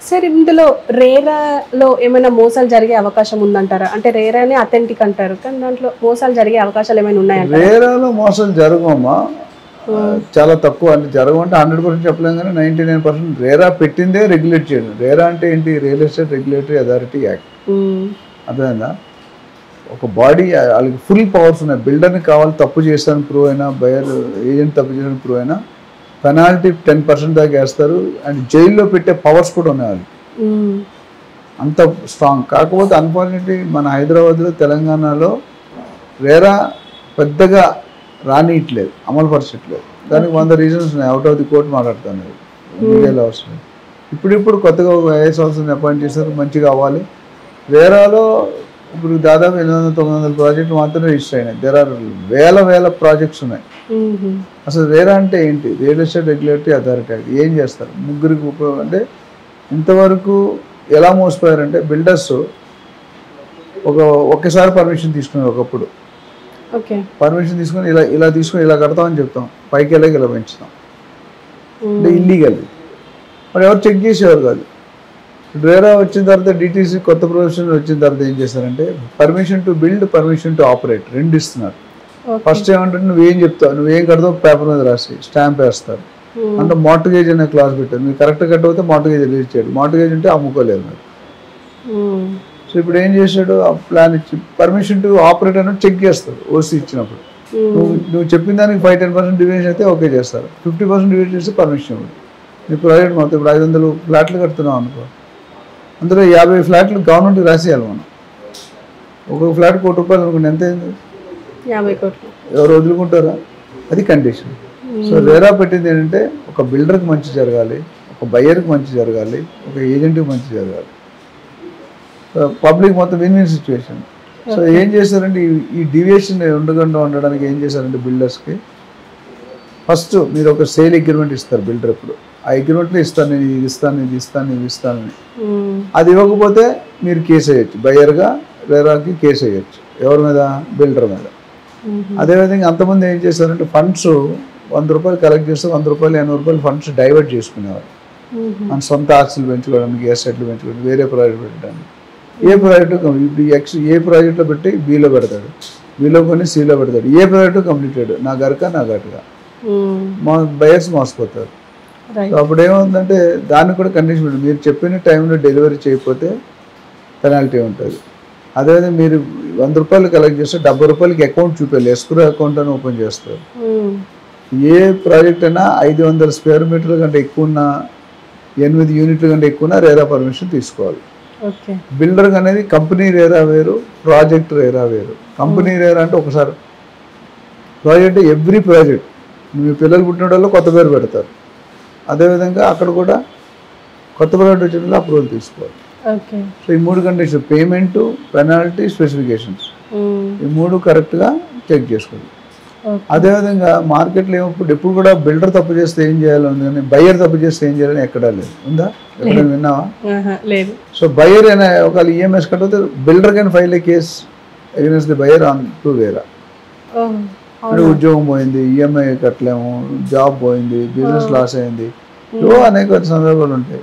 Sir ఇందులో రేరాలో ఏమైనా మోసాలు జరిగే అవకాశం ఉందంటారా? అంటే రేరానే అథెంటిక్ అంటారు, కానీ దాంట్లో మోసాలు జరిగే అవకాశాలు ఏమైనా ఉన్నాయంటారా? రేరాలో మోసాలు జరగమ్మా, చాలా తక్కువ. అంటే జరగమంటే 100% చెప్పలేం, కానీ 99% రేరా పెట్టిందే రెగ్యులేట్ చేయడం. రేరా అంటే ఏంటి? Real estate regulatory authority act. అర్థమైందా? ఒక బాడీ, వాళ్ళకి ఫుల్ పవర్స్ ఉన్నాయి. బిల్డర్ని కావాలి తప్పు చేస్తాను ప్రూవ్ అయినా, బయర్ ఏజెంట్ తప్పు చేసిన ప్రూవ్ అయినా పెనాల్టీ 10% దాకా వేస్తారు. అండ్ జైల్లో పెట్టే పవర్స్ కూడా ఉన్నాయి వాళ్ళకి, అంత స్ట్రాంగ్. కాకపోతే అన్ఫార్చునేట్లీ మన హైదరాబాద్లో, తెలంగాణలో రేరా పెద్దగా రానియట్లేదు, అమలుపరచట్లేదు. దానికి 100 రీజన్స్ ఉన్నాయి. అవుట్ ఆఫ్ ది కోర్ట్ మాట్లాడుతాను, మీడియాలో అవసరం. ఇప్పుడు కొత్తగా ఒక ఐఏఎస్ ఆఫీసర్ని అపాయింట్ చేశారు, మంచిగా అవ్వాలి. రేరాలో ఇప్పుడు దాదాపు 800-900 ప్రాజెక్టులు మాత్రమే రిజిస్టర్ అయినాయి. దేర్ ఆర్ వేల ప్రాజెక్ట్స్ ఉన్నాయి. అసలు రేరా అంటే ఏంటి? Real estate regulatory authority. ఏం చేస్తారు? ముగ్గురికి ఉపయోగం. అంటే ఇంతవరకు ఎలా మోసపోయారంటే బిల్డర్స్ ఒక్కసారి పర్మిషన్ తీసుకున్నారు. ఒకప్పుడు పర్మిషన్ తీసుకొని ఇలా తీసుకొని ఇలా కడతామని చెప్తాం, పైకి వెళ్ళాక ఇలా పెంచుతాం. అంటే ఇల్లీగల్. మరి ఎవరు చెక్ చేసేవారు కాదు. రేరా వచ్చిన తర్వాత డిటీసీ కొత్త ప్రొవిజన్ వచ్చిన తర్వాత ఏం చేస్తారంటే permission to build, permission to operate రెండు ఇస్తున్నారు. ఫస్ట్ ఏమంటే నువ్వేం చెప్తావు, నువ్వేం కడతావు పేపర్ మీద రాసి స్టాంప్ వేస్తారు. అంటే మార్టగేజ్ అనే క్లాస్ పెట్టారు. మీరు కరెక్ట్ కట్టకపోతే మార్టగేజ్ రిలీజ్ చేయడు. మార్టగేజ్ ఉంటే అమ్ముకోలేదు మరి. సో ఇప్పుడు ఏం చేశాడు, ఆ ప్లాన్ ఇచ్చి పర్మిషన్ టు ఆపరేట్ అనేది చెక్ చేస్తారు. ఓసీ ఇచ్చినప్పుడు నువ్వు చెప్పిన దానికి 5-10% డివిజన్ అయితే ఓకే చేస్తారు. 50% డివిజన్ చేస్తే పర్మిషన్ ఇవ్వదు. నీ ప్రాజెక్ట్ మొత్తం ఇప్పుడు 500 ఫ్లాట్లు కడుతున్నావు అనుకో, అందులో 50 ఫ్లాట్లు గవర్నమెంట్కి రాసేయాలి మనం. ఒక్కొక్క ఫ్లాట్ ₹1,00,00,000 అనుకోండి, ఎంత అయింది? 50 కోట్లు. ఎవరు వదులుకుంటారా? అది కండిషన్. సో రేరా పెట్టింది ఏంటంటే ఒక బిల్డర్కి మంచి జరగాలి, ఒక బయ్యర్కి మంచి జరగాలి, ఒక ఏజెంట్కి మంచి జరగాలి, పబ్లిక్ మొత్తం విన్ విన్ సిచ్యువేషన్. సో ఏం చేశారంటే ఈ డీవియేషన్ ఉండడానికి ఏం చేశారంటే బిల్డర్స్కి ఫస్ట్ మీరు ఒక సేల్ అగ్రిమెంట్ ఇస్తారు బిల్డర్. ఎప్పుడు ఆ అగ్రిమెంట్లో ఇస్తాను, నేను ఇది ఇస్తాను, ఇది ఇస్తాను, ఇది ఇస్తానని. అది ఇవ్వకపోతే మీరు కేసు వేయచ్చు, బయ్యర్గా రేరాకి కేసు వేయచ్చు. ఎవరి మీద? బిల్డర్ మీద. అదేవిధంగా అంతమంది ఏం చేశారంటే ఫండ్స్ ₹100 కలెక్ట్ చేస్తే ₹100, ₹80 ఫండ్స్ డైవర్ట్ చేసుకునేవారు. మన సొంత ఆస్తులు పెంచుకోవడానికి, ఎస్టేట్లు పెంచుకోవడానికి, వేరే ప్రాజెక్ట్ పెట్టడానికి. ఏ ప్రాజెక్టు ఇప్పుడు ఏ ప్రాజెక్ట్లో పెట్టి బీలో పెడతాడు, బీలో కొని సీలో పెడతాడు. ఏ ప్రాజెక్టు కంప్లీటెడ్, నా గరక నా గట్టుగా మా బయర్స్ మోసపోతారు. అప్పుడు ఏమవుతుందంటే దానికి కూడా కండిషన్ ఉంటుంది. మీరు చెప్పిన టైంలో డెలివరీ చేయకపోతే పెనాల్టీ ఉంటుంది. అదేవిధంగా మీరు ₹100 కలెక్ట్ చేస్తే ₹70 అకౌంట్ చూపించాలి, ఎస్క్రో అకౌంట్ అని ఓపెన్ చేస్తారు. ఏ ప్రాజెక్ట్ అయినా 500 స్క్వేర్ మీటర్ల కంటే ఎక్కువ ఉన్నా, 8 యూనిట్ల కంటే ఎక్కువ ఉన్నా రేరా పర్మిషన్ తీసుకోవాలి. బిల్డర్ అనేది కంపెనీ రేరా వేరు, ప్రాజెక్ట్ రేరా వేరు. కంపెనీ రేరా అంటే ఒకసారి ప్రాజెక్ట్, ఎవ్రీ ప్రాజెక్ట్ మీ పిల్లలు పుట్టిన వాళ్ళు కొత్త పేరు పెడతారు. అదేవిధంగా అక్కడ కూడా కొత్త ప్రాజెక్ట్ వచ్చిన అప్రూవల్ తీసుకోవాలి. సో ఈ 3 కండిషన్, పేమెంట్, పెనాల్టీ, స్పెసిఫికేషన్స్, ఈ 3 కరెక్ట్గా చెక్ చేసుకోవాలి. అదేవిధంగా మార్కెట్లో ఎప్పుడు కూడా బిల్డర్ తప్పు చేస్తే ఏం చేయాలని, కానీ బయ్యర్ తప్పు చేస్తే ఏం చేయాలని ఎక్కడా లేదు. ఉందా? ఎక్కడైనా విన్నావా? లేదు. సో బయ్యర్ అయినా ఒకవేళ ఈఎంఐస్ కట్టకపోతే builder can file A case against the buyer on to RERA. అంటే ఉద్యోగం పోయింది, ఈఎంఐ కట్టలేము, జాబ్ పోయింది, బిజినెస్ లాస్ అయింది, అనేక సందర్భాలు ఉంటాయి.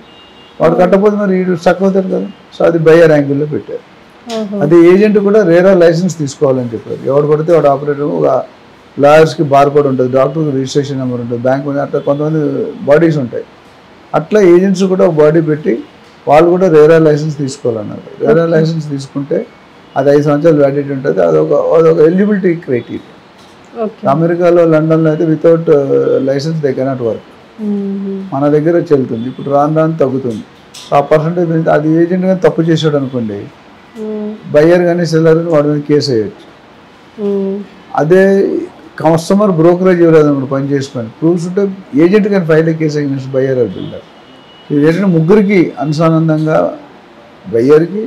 వాడు కట్టకపోతే మరి వీడు స్టక్ అవుతాడు కదా. సో అది బయ్యర్ యాంగిల్లో పెట్టారు. అది ఏజెంట్ కూడా రేరా లైసెన్స్ తీసుకోవాలని చెప్పారు. ఎవడు పడితే వాడు ఆపరేటర్, ఒక లాయర్స్కి బార్ కోడ్ ఉంటుంది, డాక్టర్కి రిజిస్ట్రేషన్ నెంబర్ ఉంటుంది, బ్యాంక్ అట్లా కొంతమంది బాడీస్ ఉంటాయి. అట్లా ఏజెంట్స్ కూడా ఒక బాడీ పెట్టి వాళ్ళు కూడా రేరా లైసెన్స్ తీసుకోవాలన్నారు. రేరా లైసెన్స్ తీసుకుంటే అది 5 సంవత్సరాలు వ్యాలిడిటీ ఉంటుంది. అదొక ఎలిజిబిలిటీ క్రైటీరియా. అమెరికాలో, లండన్లో అయితే without license they cannot work. మన దగ్గర చెల్లుతుంది. ఇప్పుడు రాను తగ్గుతుంది. ఆ పర్సంటేజ్ అది ఏజెంట్ కానీ తప్పు చేసాడు అనుకోండి, బయ్యర్ కానీ సెల్లర్ కానీ వాడి మీద కేసు వేయచ్చు. అదే కస్టమర్ బ్రోకరేజ్ ఇవ్వలేదు అనుకోండి, పని చేసుకొని ప్రూఫ్స్ ఉంటే ఏజెంట్ కానీ file case against buyer or builder. ఇది ఏంటంటే ముగ్గురికి అనుసానందంగా, బయ్యర్కి,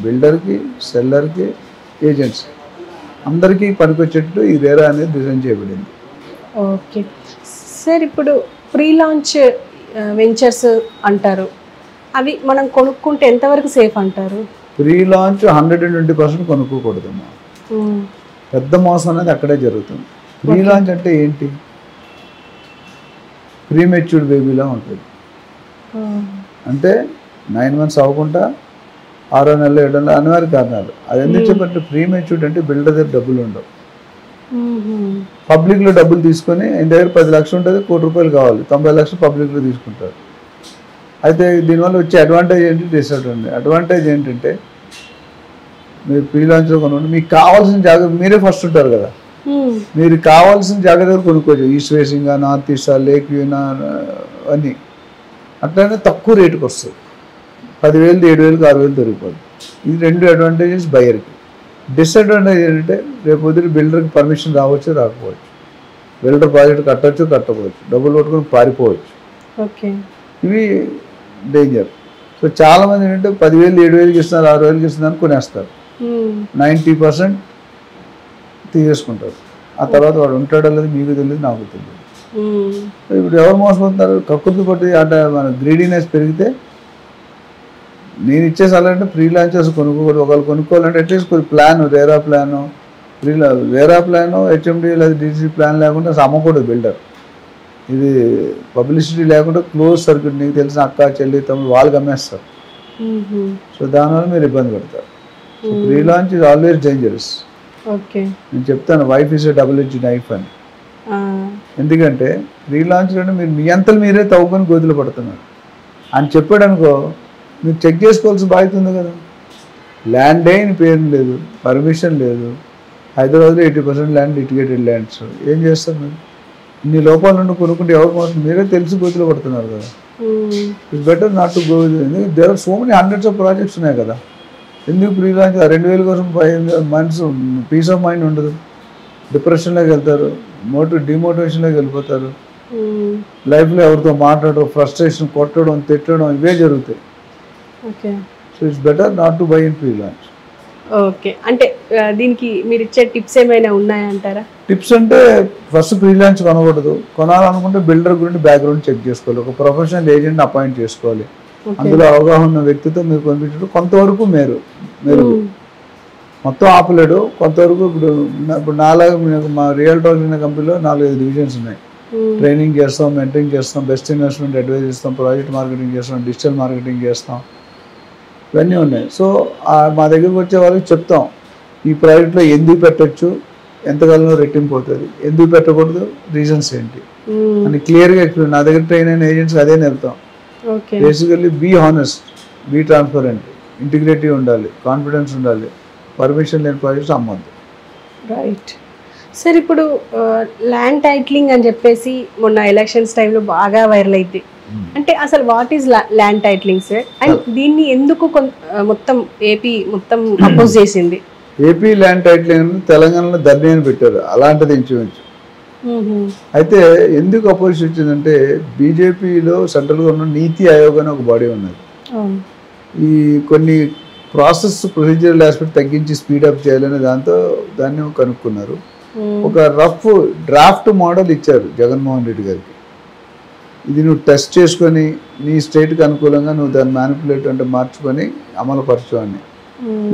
బిల్డర్కి, సెల్లర్కి, ఏజెంట్స్కి అందరికీ పనికొచ్చేటట్టు ఈ రేరా అనేది డిజైన్ చేయబడింది. ఓకే సార్, ఇప్పుడు ప్రీ లాంచ్ వెంచర్స్ అంటారు, అవి మనం కొనుక్కుంటే ఎంతవరకు సేఫ్ అంటారు? Pre launch 120% కొనుక్కోకూడదమ్మా. పెద్ద మోసం అనేది అక్కడే జరుగుతుంది. ప్రీ లాంచ్ అంటే ఏంటి? ప్రీమెచ్యూర్డ్ బేబీలా ఉంటుంది. అంటే 9 months అవ్వకుండా 6వ నెలలో 7వ నెలలో అనివార్య కారణాలు. అది ఎందుకు చెప్పంటే ప్రీ మెచ్యూర్డ్ అంటే బిల్డర్ దగ్గర డబ్బులు ఉండవు. పబ్లిక్లో డబ్బులు తీసుకొని ఆయన దగ్గర 10 లక్షలు ఉంటుంది, ₹1 కోటి కావాలి, 90 లక్షలు పబ్లిక్లో తీసుకుంటారు. అయితే దీనివల్ల వచ్చే అడ్వాంటేజ్ ఏంటి, డిసడ్వాంటేజ్. అడ్వాంటేజ్ ఏంటంటే మీరు ప్రీ లాంచ్లో కొనుక్కోండి, మీకు కావాల్సిన జాగ్రత్త మీరే ఫస్ట్ ఉంటారు కదా, మీరు కావాల్సిన జాగ్రత్తలు కొనుక్కోవచ్చు. East facing, north east, lake వ్యూనా అన్నీ అట్లనే తక్కువ రేటుకి వస్తుంది. 10,000, 7,000, 6,000 దొరికిపోతుంది. ఇది 2 అడ్వాంటేజెస్ బయర్కి. డిసడ్వాంటేజ్ ఏంటంటే రేపు పొద్దున బిల్డర్కి పర్మిషన్ రావచ్చు, రాకపోవచ్చు. బిల్డర్ ప్రాజెక్ట్ కట్టవచ్చు, కట్టకపోవచ్చు, డబ్బులు పట్టుకొని పారిపోవచ్చు. ఇవి డేంజర్. సో చాలామంది ఏంటంటే 10,000, 7,000కి ఇస్తున్నారు, 6,000కి ఇస్తున్నారు కొనేస్తారు. 90% తీసేసుకుంటారు. ఆ తర్వాత వాడు ఉంటాడో లేదు మీకు తెలియదు, నాకు తెలియదు. ఇప్పుడు ఎవరు మోసపోతున్నారు, కక్కుర్తి పట్టి అంటే మన గ్రీడీనెస్ పెరిగితే. నేను ఇచ్చే సలహా అంటే ప్రీ లాంచెస్ కొనుక్కోకూడదు. ఒకళ్ళు కొనుక్కోవాలంటే అట్లీస్ట్ కొద్ది plan, RERA plan, RERA plan, HMD లేదా డిసి ప్లాన్ లేకుండా అమ్మకూడదు బిల్డర్. ఇది పబ్లిసిటీ లేకుండా క్లోజ్ సర్క్యూట్, నీకు తెలిసిన అక్క, చెల్లి, తమ్ముడు వాళ్ళకి అమ్మేస్తారు. సో దానివల్ల మీరు ఇబ్బంది పడతారు. Pre launch is always dangerous. నేను చెప్తాను, wife is a double edge knife అని. ఎందుకంటే ప్రీ లాంచ్లోనే మీరు మీ అంతలు మీరే తవ్వుకొని గోతులు పడుతున్నారు అని చెప్పాడు అనుకో, మీరు చెక్ చేసుకోవాల్సిన బాధ్యత ఉంది కదా. ల్యాండ్ అయిన పేరు లేదు, పర్మిషన్ లేదు. హైదరాబాద్లో 80% ల్యాండ్ లిటిగేటెడ్ ల్యాండ్స్. ఏం చేస్తారు మీరు? ఇన్ని లోపాల నుండి కొనుక్కుంటే ఎవరు మోసం, మీరే తెలిసి గోతులు పడుతున్నారు కదా. It's better not to go. There are so many hundreds of projects ఉన్నాయి కదా. ఎందుకు ప్రీ లాంచ్ 2,000 కోసం మనసు పీస్ ఆఫ్ మైండ్ ఉండదు, డిప్రెషన్లోకి వెళ్తారు, డిమోటివేషన్లోకి వెళ్ళిపోతారు. లైఫ్లో ఎవరితో మాట్లాడడం, ఫ్రస్ట్రేషన్, కొట్టడం, తిట్టడం ఇవే జరుగుతాయి. So it's better not to buy in pre launch. Okay, అంటే దీనికి మీరు ఇచ్చే టిప్స్ ఏమైనా ఉన్నాయంటారా? టిప్స్ అంటే ఫస్ట్ ప్రీ లాంచ్ కొనకూడదు. కొనాలనుకుంటే బిల్డర్ గురించి బ్యాక్గ్రౌండ్ చెక్ చేసుకోవాలి, ఒక ప్రొఫెషనల్ ఏజెంట్ అపాయింట్ చేసుకోవాలి, అందులో అవగాహన ఉన్న వ్యక్తితో మీరు కొనిపించడం కొంతవరకు మెరుగు. మొత్తం ఆపలేడు, కొంతవరకు. ఇప్పుడు నాలాగా మా రియల్ టాక్ కంపెనీలో 4-5 డివిజన్స్ ఉన్నాయి. ట్రైనింగ్ చేస్తాం, మెంటరింగ్ చేస్తాం, బెస్ట్ ఇన్వెస్ట్మెంట్ అడ్వైజ్ ఇస్తాం, ప్రాజెక్ట్ మార్కెటింగ్ చేస్తాం, డిజిటల్ మార్కెటింగ్ చేస్తాం, ఇవన్నీ ఉన్నాయి. సో మా దగ్గరకు వచ్చే వాళ్ళకి చెప్తాం, ఈ ప్రాజెక్ట్లో ఎందుకు పెట్టచ్చు, ఎంతకాలంలో రెట్టింపు అవుతుంది, ఎందుకు పెట్టకూడదు, రీజన్స్ ఏంటి అని క్లియర్గా ఎక్స్ప్లెయిన్. నా దగ్గర ట్రైన్ అయిన ఏజెంట్స్ అదే నేర్పుతాం. Basically be honest, be transparent, integrity ఉండాలి, కాన్ఫిడెన్స్ ఉండాలి, పర్మిషన్ లేని ప్రాజెక్ట్స్ అమ్మద్దు. Right sir. ఇప్పుడు ల్యాండ్ టైటిలింగ్ అని చెప్పేసి మొన్న ఎలక్షన్స్ టైంలో బాగా వైరల్ అయింది. అంటే అసలు what is land titling sir, and దీన్ని ఎందుకు మొత్తం ఏపీ మొత్తం అపోజ్ చేసింది? ఏపీ ల్యాండ్ టైటిలింగ్ తెలంగాణలో ధర్నీ అని పెట్టారు, అలాంటిది ఇంచుమించు. అయితే ఎందుకు అపోజిషన్ వచ్చిందంటే బీజేపీలో సెంట్రల్గా ఉన్న నీతి ఆయోగ్ అని ఒక బాడీ ఉన్నది. ఈ కొన్ని ప్రాసెస్ ప్రొసీజరల్ ఆస్పెక్ట్ తగ్గించి స్పీడప్ చేయాలని దాన్ని కనుక్కున్నారు. ఒక రఫ్ డ్రాఫ్ట్ మోడల్ ఇచ్చారు జగన్మోహన్ రెడ్డి గారికి. ఇది నువ్వు టెస్ట్ చేసుకొని నీ స్టేట్కి అనుకూలంగా నువ్వు దాన్ని మ్యానిపులేట్ అంటే మార్చుకొని అమలుపరచు అని.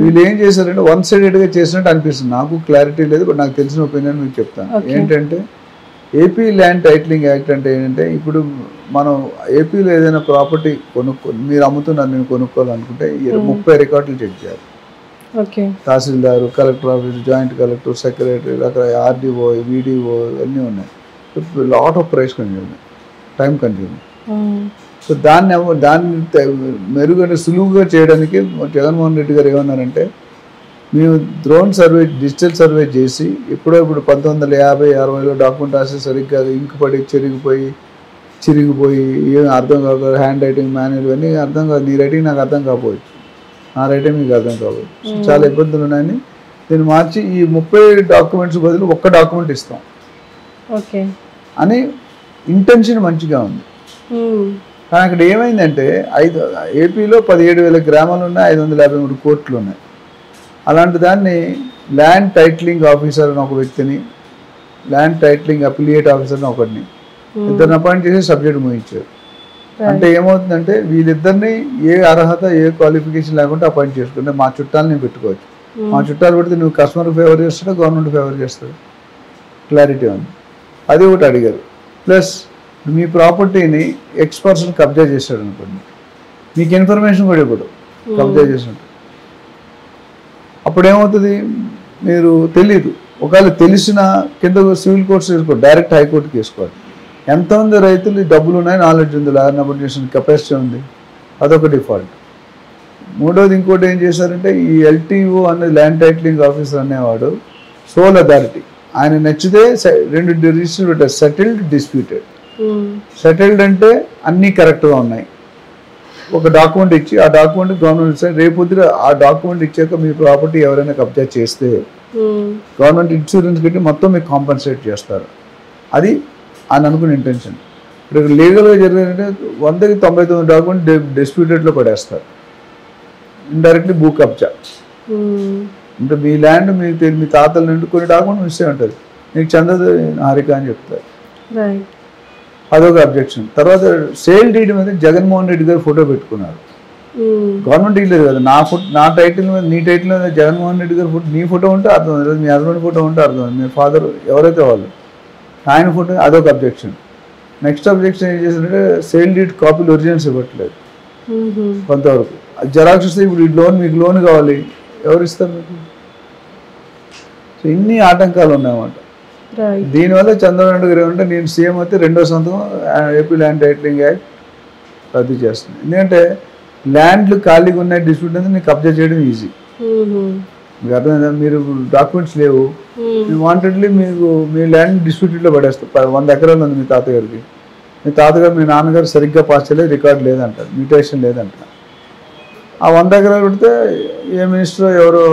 వీళ్ళు ఏం చేశారంటే వన్ సైడెడ్గా చేసినట్టు అనిపిస్తుంది. నాకు క్లారిటీ లేదు, బట్ నాకు తెలిసిన ఒపీనియన్ మీకు చెప్తాను. ఏంటంటే ఏపీ ల్యాండ్ టైటిలింగ్ యాక్ట్ అంటే ఏంటంటే, ఇప్పుడు మనం ఏపీలో ఏదైనా ప్రాపర్టీ మీరు అమ్ముతున్నారు, నేను కొనుక్కోవాలనుకుంటే 30 రికార్డులు చెక్ చేయాలి. Tahsildar, collector office, joint collector, secretary, అక్కడ ఆర్డీఓ, వీడిఓ ఇవన్నీ ఉన్నాయి. Lot of price consuming, time consuming. So దాన్ని మెరుగైన సులువుగా చేయడానికి జగన్మోహన్ రెడ్డి గారు ఏమన్నారంటే, మేము డ్రోన్ సర్వే, డిజిటల్ సర్వే చేసి ఇప్పుడు 1950-60లో డాక్యుమెంట్ రాసి సరిగ్గా ఇంకు పడి చిరిగిపోయి ఏం అర్థం కాదు, హ్యాండ్ రైటింగ్, మాన్యువల్ ఇవన్నీ అర్థం కాదు. నీ రైటింగ్ నాకు అర్థం కాకపోవచ్చు, నా రైటింగ్ మీకు అర్థం కావచ్చు, చాలా ఇబ్బందులు ఉన్నాయని దీన్ని మార్చి ఈ 30 డాక్యుమెంట్స్ బదులు 1 డాక్యుమెంట్ ఇస్తాం అని ఇంటెన్షన్ మంచిగా ఉంది. కానీ అక్కడ ఏమైందంటే ఏపీలో 17,000 గ్రామాలు ఉన్నాయి, 553 కోట్లు ఉన్నాయి. అలాంటి దాన్ని ల్యాండ్ టైటిలింగ్ ఆఫీసర్ అని ఒక వ్యక్తిని, ల్యాండ్ టైటిలింగ్ అఫిలియేట్ ఆఫీసర్ని ఒకటిని, ఇద్దరిని అపాయింట్ చేసి సబ్జెక్ట్ ముగించారు. అంటే ఏమవుతుందంటే వీళ్ళిద్దరిని ఏ అర్హత, ఏ క్వాలిఫికేషన్ లేకుండా అపాయింట్ చేసుకుంటే మా చుట్టాలని పెట్టుకోవచ్చు. మా చుట్టాలు పెడితే నువ్వు కస్టమర్కి ఫేవర్ చేస్తాడు, గవర్నమెంట్ ఫేవర్ చేస్తాడు, క్లారిటీ ఉంది. అది ఒకటి అడిగారు. ప్లస్ మీ ప్రాపర్టీని ఎక్స్ పర్సన్ కబ్జా చేశాడు అనుకోండి, మీకు ఇన్ఫర్మేషన్ కూడా ఇవ్వడు కబ్జా చేసినట్టు. అప్పుడు ఏమవుతుంది, మీరు తెలీదు. ఒకవేళ తెలిసిన కింద సివిల్ కోర్ట్స్ వేసుకోవాలి, డైరెక్ట్ హైకోర్టుకి వేసుకోవాలి. ఎంతమంది రైతులు డబ్బులు ఉన్నాయి, నాలెడ్జ్ ఉంది, ల్యాండ్ అప్లికేషన్ కెపాసిటీ ఉంది, అదొక డిఫాల్ట్. మూడోది ఇంకోటి ఏం చేశారంటే, ఈ ఎల్టీఓ అనేది ల్యాండ్ టైటిలింగ్ ఆఫీసర్ అనేవాడు సోల్ అథారిటీ. ఆయన నచ్చితే 2 రిజిస్టర్ పెట్టారు, సెటిల్డ్, డిస్ప్యూటెడ్. సెటిల్డ్ అంటే అన్నీ కరెక్ట్గా ఉన్నాయి. ఒక డాక్యుమెంట్ ఇచ్చి ఆ డాక్యుమెంట్ గవర్నమెంట్ ఇస్తే రేపొద్దున ఆ డాక్యుమెంట్ ఇచ్చాక మీ ప్రాపర్టీ ఎవరైనా కబ్జా చేస్తే గవర్నమెంట్ ఇన్సూరెన్స్ పెట్టి మొత్తం మీకు కాంపన్సేట్ చేస్తారు. అది ఆయన అనుకున్న ఇంటెన్షన్. ఇప్పుడు లీగల్గా జరిగిందంటే 100కి 99 డాక్యుమెంట్ డిస్ప్యూటెడ్లో పడేస్తారు. ఇండైరెక్ట్లీ భూ కబ్జా. అంటే మీ ల్యాండ్ మీకు మీ తాతల నుండి కొన్ని డాక్యుమెంట్ మిస్ అయి ఉంటుంది, నీకు చెందదు హారిక అని చెప్తారు. అదొక అబ్జెక్షన్. తర్వాత సేల్ డీడ్ మీద జగన్మోహన్ రెడ్డి గారు ఫోటో పెట్టుకున్నారు. గవర్నమెంట్ ఇవ్వలేదు కదా, నా టైటిల్ మీద నీ టైటిల్ మీద జగన్మోహన్ రెడ్డి గారు ఫోటో, నీ ఫోటో ఉంటే అర్థం, లేదు మీ హస్బెండ్ ఫోటో ఉంటే అర్థం, మీ ఫాదర్ ఎవరైతే వాళ్ళు ఆయన ఫోటో, అదొక అబ్జెక్షన్. నెక్స్ట్ అబ్జెక్షన్ ఏం చేశారంటే సేల్ డీడ్ కాపీలు ఒరిజినల్స్ ఇవ్వట్లేదు కొంతవరకు. జెరాక్స్ ఇస్తే ఇప్పుడు ఈ లోన్, మీకు లోన్ కావాలి, ఎవరు ఇస్తారు మీకు? సో ఇన్ని ఆటంకాలు ఉన్నాయన్నమాట. దీనివల్ల చంద్రబాబు నాయుడు గారు ఏమంటే, నేను సీఎం అయితే 2వ సంతకం ఏపీ ల్యాండ్ టైటిలింగ్ యాక్ట్ రద్దు చేస్తుంది. ఎందుకంటే ల్యాండ్లు ఖాళీగా ఉన్నాయి, డిస్ప్యూట్ ఉంది, నీకు కబ్జా చేయడం ఈజీ. మీకు అర్థమైందా? మీరు డాక్యుమెంట్స్ లేవు, మీ వాంటెడ్లీ మీకు మీ ల్యాండ్ డిస్ప్యూటెడ్లో పడేస్తారు. 100 ఎకరాలు ఉంది మీ తాతగారికి, మీ తాతగారు మీ నాన్నగారు సరిగ్గా పాస్ చేయలేదు, రికార్డు లేదంటారు, మ్యూటేషన్ లేదంటారు. ఆ 100 ఎకరాలు పెడితే ఏ మినిస్టర్ ఎవరో,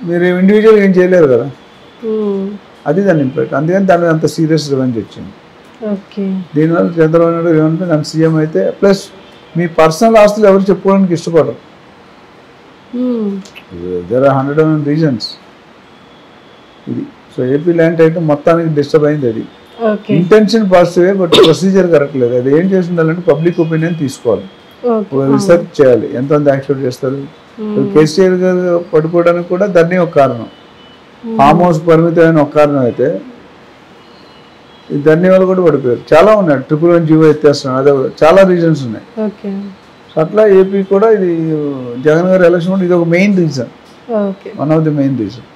మీరు ఇండివిజువల్గా ఏం చేయలేరు కదా, అది దాని ఇంపాక్ట్. అందుకని దాని అంత సీరియస్ రివెంజ్ వచ్చింది. దీనివల్ల చంద్రబాబు నాయుడు ఏమంటే, నన్ను సీఎం అయితే ప్లస్ మీ పర్సనల్ ఆస్తులు ఎవరు చెప్పుకోవడానికి ఇష్టపడరు. దేర్ ఆర్ 101 రీజన్స్ ఇది. సో ఏపీ ల్యాండ్ టైటిల్ మొత్తానికి డిస్టర్బ్ అయింది. అది ఇంటెన్షన్ పాజిటివే, బట్ ప్రొసీజర్ కరెక్ట్ లేదు. అది ఏం చేసి ఉండాలంటే పబ్లిక్ ఒపీనియన్ తీసుకోవాలి, రీసెర్చ్ చేయాలి, ఎంతమంది యాక్సెప్ట్ చేస్తారు. కేసీఆర్ గారు పడిపోవడానికి కూడా దాన్ని ఒక కారణం, ఫామ్ హౌస్ పరిమితమైన ఒక కారణం అయితే దాన్ని వాళ్ళు కూడా పడిపోయారు. చాలా ఉన్నాయి, 111 జీవో ఎత్తేస్తున్నాడు, అదే చాలా రీజన్స్ ఉన్నాయి. సో అట్లా ఏపీ కూడా ఇది జగన్ గారి ఎలక్షన్ కూడా ఇది ఒక main reason, one of the main reason.